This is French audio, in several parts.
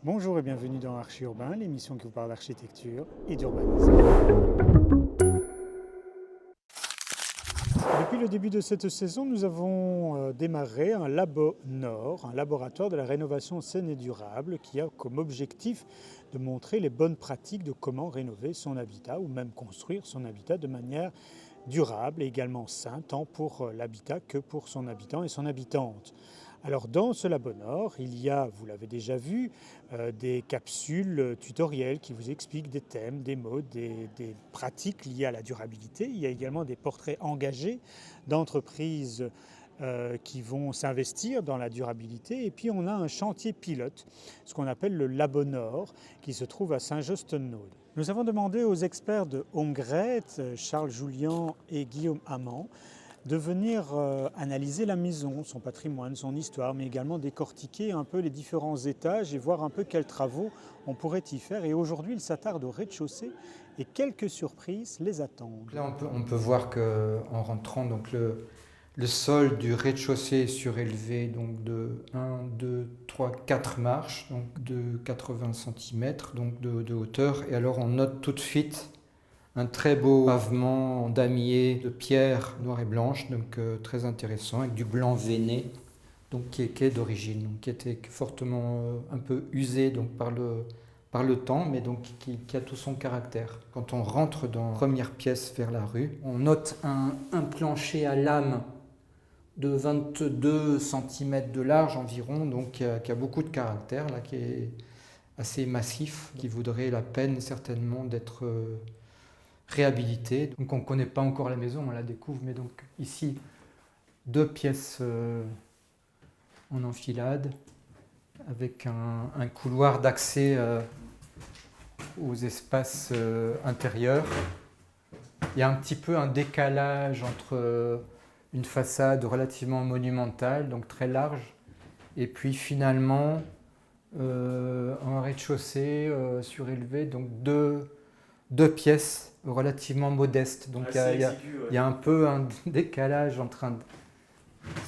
Bonjour et bienvenue dans Archi Urbain, l'émission qui vous parle d'architecture et d'urbanisme. Depuis le début de cette saison, nous avons démarré un Labo Nord, un laboratoire de la rénovation saine et durable qui a comme objectif de montrer les bonnes pratiques de comment rénover son habitat ou même construire son habitat de manière durable et également sain, tant pour l'habitat que pour son habitant et son habitante. Alors dans ce Labo Nord, il y a, vous l'avez déjà vu, des capsules tutoriels qui vous expliquent des thèmes, des modes, des pratiques liées à la durabilité. Il y a également des portraits engagés d'entreprises qui vont s'investir dans la durabilité. Et puis on a un chantier pilote, ce qu'on appelle le Labo Nord, qui se trouve à Saint-Jost-ten-Noode. Nous avons demandé aux experts de Hongret, Charles Joulian et Guillaume Amand, de venir analyser la maison, son patrimoine, son histoire, mais également décortiquer un peu les différents étages et voir un peu quels travaux on pourrait y faire. Et aujourd'hui, il s'attarde au rez-de-chaussée et quelques surprises les attendent. Là, on peut voir qu'en rentrant, donc le sol du rez-de-chaussée est surélevé donc de 1, 2, 3, 4 marches, donc de 80 cm donc de hauteur. Et alors, on note tout de suite un très beau pavement en damier de pierre noire et blanche, donc très intéressant, avec du blanc veiné, donc qui est d'origine, donc qui était fortement un peu usé donc par le temps, mais donc qui a tout son caractère. Quand on rentre dans la première pièce vers la rue, on note un plancher à lame de 22 cm de large environ, donc qui a beaucoup de caractère, là, qui est assez massif, qui vaudrait la peine certainement d'être réhabilité. Donc on ne connaît pas encore la maison, on la découvre, mais donc ici, 2 pièces en enfilade, avec un couloir d'accès aux espaces intérieurs. Il y a un petit peu un décalage entre une façade relativement monumentale, donc très large, et puis finalement un rez-de-chaussée surélevé, donc deux pièces relativement modestes. Donc il y a un peu un décalage entre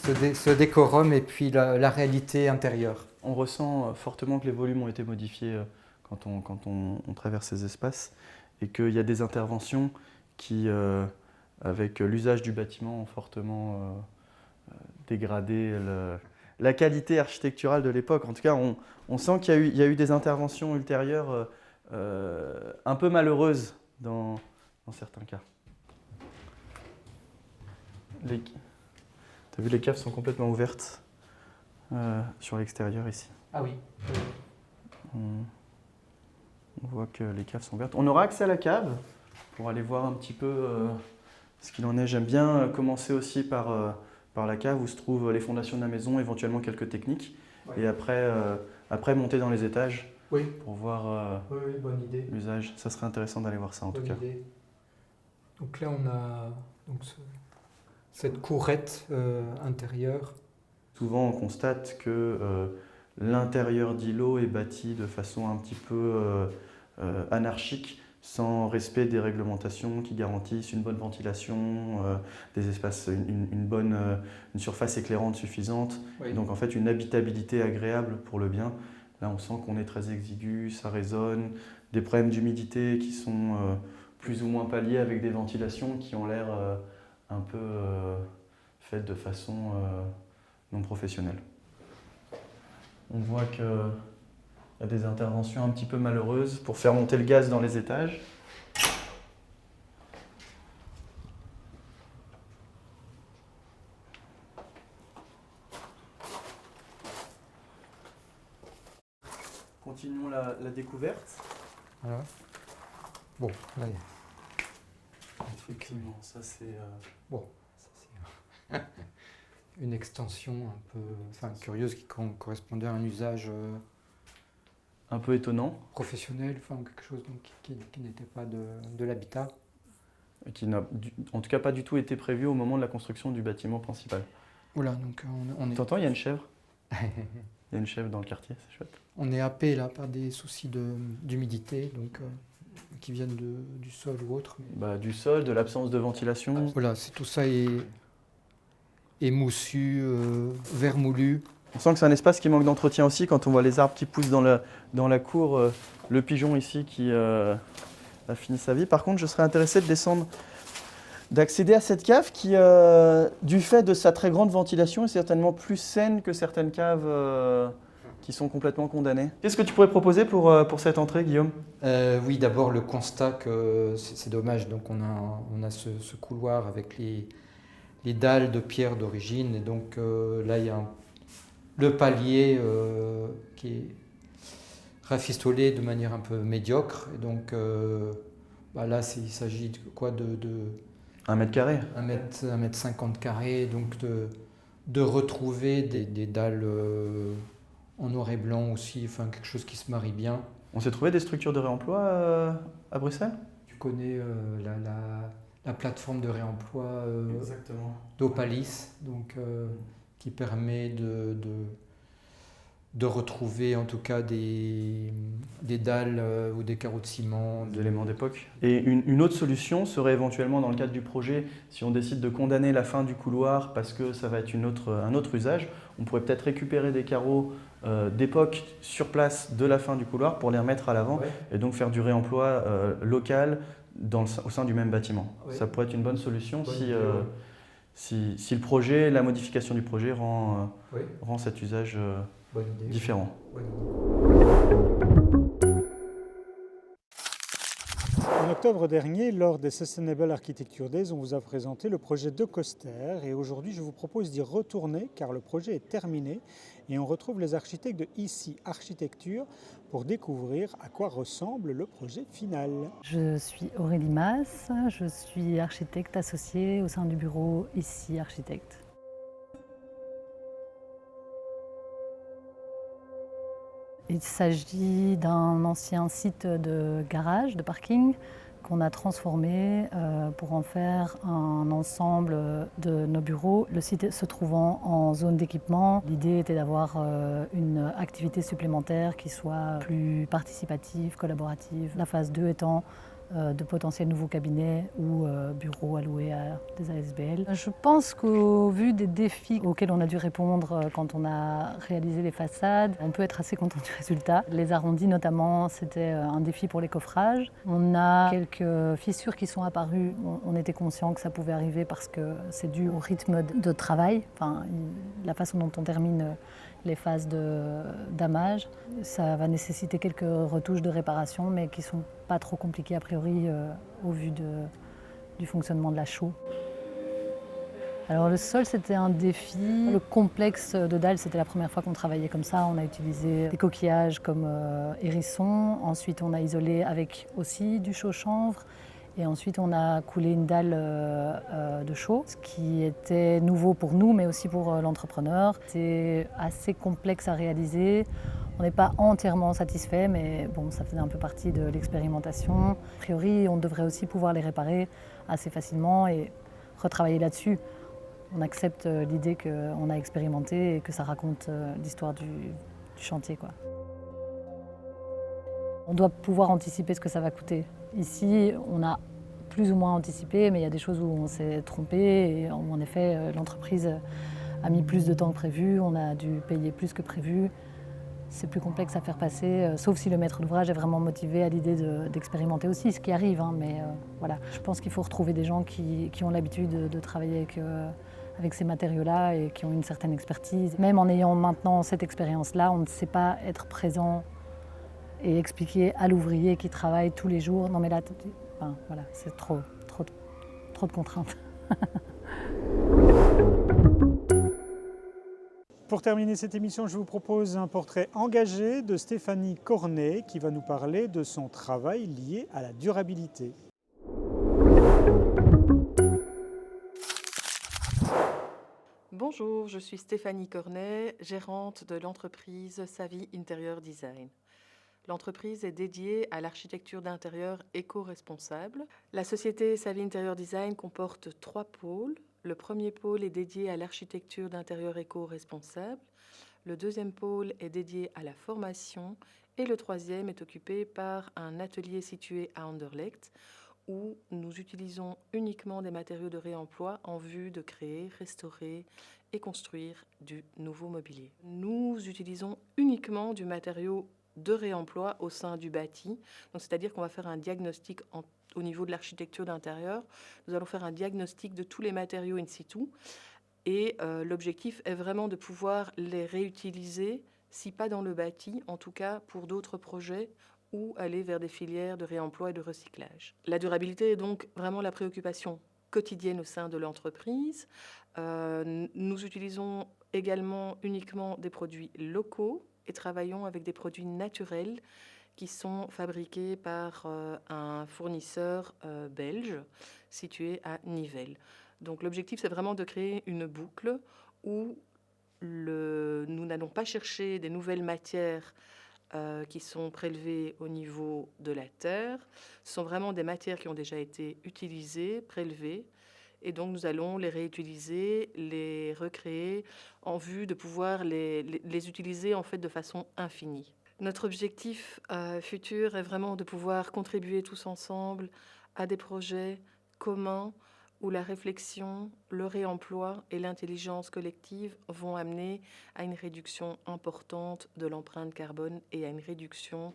ce décorum et puis la réalité intérieure. On ressent fortement que les volumes ont été modifiés quand on traverse ces espaces et qu'il y a des interventions qui, avec l'usage du bâtiment, ont fortement dégradé la qualité architecturale de l'époque. En tout cas, on sent qu'il y a eu des interventions ultérieures un peu malheureuses dans certains cas. T'as vu, les caves sont complètement ouvertes sur l'extérieur ici. Ah oui. On voit que les caves sont ouvertes. On aura accès à la cave pour aller voir un petit peu ce qu'il en est. J'aime bien commencer aussi par la cave où se trouvent les fondations de la maison, éventuellement quelques techniques. Ouais. Et après monter dans les étages pour voir bonne idée. L'usage. Ça serait intéressant d'aller voir ça en tout cas. Idée. Donc là on a cette courette intérieure. Souvent on constate que l'intérieur d'îlot est bâti de façon un petit peu anarchique, sans respect des réglementations qui garantissent une bonne ventilation, des espaces, une surface éclairante suffisante, et donc en fait une habitabilité agréable pour le bien. Là on sent qu'on est très exigu, ça résonne, des problèmes d'humidité qui sont plus ou moins palliés avec des ventilations qui ont l'air un peu faites de façon non professionnelle. On voit qu'il y a des interventions un petit peu malheureuses pour faire monter le gaz dans les étages. Continuons la découverte. Voilà. Bon, là, effectivement, ça c'est... Bon, ça c'est une extension un peu curieuse qui correspondait à un usage un peu étonnant. Professionnel, quelque chose donc, qui n'était pas de l'habitat. Qui n'a en tout cas pas du tout été prévu au moment de la construction du bâtiment principal. Voilà, donc on est... T'entends, il y a une chèvre. Il y a une chèvre dans le quartier, c'est chouette. On est happé là par des soucis d'humidité, donc qui viennent du sol ou autre. Mais... du sol, de l'absence de ventilation. Voilà, tout ça est moussu, vermoulu. On sent que c'est un espace qui manque d'entretien aussi quand on voit les arbres qui poussent dans la cour, le pigeon ici qui a fini sa vie. Par contre, je serais intéressé d'accéder à cette cave qui, du fait de sa très grande ventilation, est certainement plus saine que certaines caves qui sont complètement condamnées. Qu'est-ce que tu pourrais proposer pour cette entrée, Guillaume? Oui, d'abord le constat que c'est dommage. Donc on a ce couloir avec les dalles de pierre d'origine. Et donc là, il y a le palier qui est rafistolé de manière un peu médiocre. Et donc là, il s'agit de 1 mètre carré. 1 mètre 50 carrés. Donc de retrouver des dalles en noir et blanc aussi, enfin quelque chose qui se marie bien. On s'est trouvé des structures de réemploi à Bruxelles? Tu connais la plateforme de réemploi d'Opalis, donc qui permet de retrouver en tout cas des dalles ou des carreaux de ciment. D'éléments d'époque. Et une autre solution serait éventuellement dans le cadre du projet, si on décide de condamner la fin du couloir parce que ça va être un autre usage, on pourrait peut-être récupérer des carreaux d'époque sur place de la fin du couloir pour les remettre à l'avant et donc faire du réemploi local au sein du même bâtiment. Ouais. Ça pourrait être une bonne solution si le projet, la modification du projet rend cet usage différent. En octobre dernier, lors des Sustainable Architecture Days, on vous a présenté le projet de Coster et aujourd'hui je vous propose d'y retourner car le projet est terminé et on retrouve les architectes de ICI Architecture pour découvrir à quoi ressemble le projet final. Je suis Aurélie Mas, je suis architecte associée au sein du bureau ICI Architecte. Il s'agit d'un ancien site de garage, de parking, qu'on a transformé pour en faire un ensemble de nos bureaux. Le site se trouvant en zone d'équipement, l'idée était d'avoir une activité supplémentaire qui soit plus participative, collaborative. La phase 2 étant de potentiels nouveaux cabinets ou bureaux alloués à des ASBL. Je pense qu'au vu des défis auxquels on a dû répondre quand on a réalisé les façades, on peut être assez content du résultat. Les arrondis notamment, c'était un défi pour les coffrages. On a quelques fissures qui sont apparues. On était conscient que ça pouvait arriver parce que c'est dû au rythme de travail, enfin, la façon dont on termine les phases d'amage. Ça va nécessiter quelques retouches de réparation, mais qui ne sont pas trop compliquées a priori au vu du fonctionnement de la chaux. Alors le sol, c'était un défi. Le complexe de dalles, c'était la première fois qu'on travaillait comme ça. On a utilisé des coquillages comme hérissons. Ensuite, on a isolé avec aussi du chaux chanvre. Et ensuite, on a coulé une dalle de chaux, ce qui était nouveau pour nous, mais aussi pour l'entrepreneur. C'est assez complexe à réaliser. On n'est pas entièrement satisfait, mais bon, ça faisait un peu partie de l'expérimentation. A priori, on devrait aussi pouvoir les réparer assez facilement et retravailler là-dessus. On accepte l'idée qu'on a expérimenté et que ça raconte l'histoire du chantier, quoi. On doit pouvoir anticiper ce que ça va coûter. Ici, on a plus ou moins anticipé, mais il y a des choses où on s'est trompé et où en effet l'entreprise a mis plus de temps que prévu, on a dû payer plus que prévu. C'est plus complexe à faire passer, sauf si le maître d'ouvrage est vraiment motivé à l'idée d'expérimenter aussi, ce qui arrive, hein, mais voilà. Je pense qu'il faut retrouver des gens qui ont l'habitude de travailler avec ces matériaux-là et qui ont une certaine expertise. Même en ayant maintenant cette expérience-là, on ne sait pas être présent et expliquer à l'ouvrier qui travaille tous les jours, non mais là, enfin, voilà, c'est trop de contraintes. Pour terminer cette émission, je vous propose un portrait engagé de Stéphanie Cornet qui va nous parler de son travail lié à la durabilité. Bonjour, je suis Stéphanie Cornet, gérante de l'entreprise Savvy Interior Design. L'entreprise est dédiée à l'architecture d'intérieur éco-responsable. La société Savvy Interior Design comporte 3 pôles. Le premier pôle est dédié à l'architecture d'intérieur éco-responsable. Le deuxième pôle est dédié à la formation. Et le troisième est occupé par un atelier situé à Anderlecht où nous utilisons uniquement des matériaux de réemploi en vue de créer, restaurer et construire du nouveau mobilier. Nous utilisons uniquement du matériau de réemploi au sein du bâti. Donc, c'est-à-dire qu'on va faire un diagnostic au niveau de l'architecture d'intérieur. Nous allons faire un diagnostic de tous les matériaux in situ. Et l'objectif est vraiment de pouvoir les réutiliser, si pas dans le bâti, en tout cas pour d'autres projets, ou aller vers des filières de réemploi et de recyclage. La durabilité est donc vraiment la préoccupation quotidienne au sein de l'entreprise. Nous utilisons également uniquement des produits locaux et travaillons avec des produits naturels qui sont fabriqués par un fournisseur belge situé à Nivelles. Donc l'objectif, c'est vraiment de créer une boucle où nous n'allons pas chercher des nouvelles matières qui sont prélevées au niveau de la terre. Ce sont vraiment des matières qui ont déjà été utilisées, prélevées, et donc nous allons les réutiliser, les recréer en vue de pouvoir les utiliser en fait de façon infinie. Notre objectif futur est vraiment de pouvoir contribuer tous ensemble à des projets communs où la réflexion, le réemploi et l'intelligence collective vont amener à une réduction importante de l'empreinte carbone et à une réduction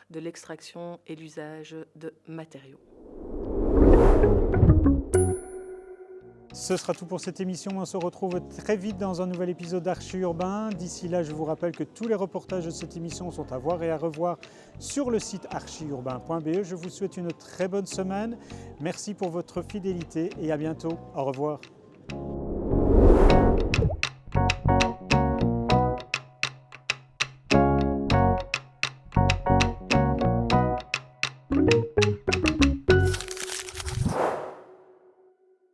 de l'extraction et l'usage de matériaux. Ce sera tout pour cette émission. On se retrouve très vite dans un nouvel épisode d'Archi Urbain. D'ici là, je vous rappelle que tous les reportages de cette émission sont à voir et à revoir sur le site archiurbain.be. Je vous souhaite une très bonne semaine. Merci pour votre fidélité et à bientôt. Au revoir.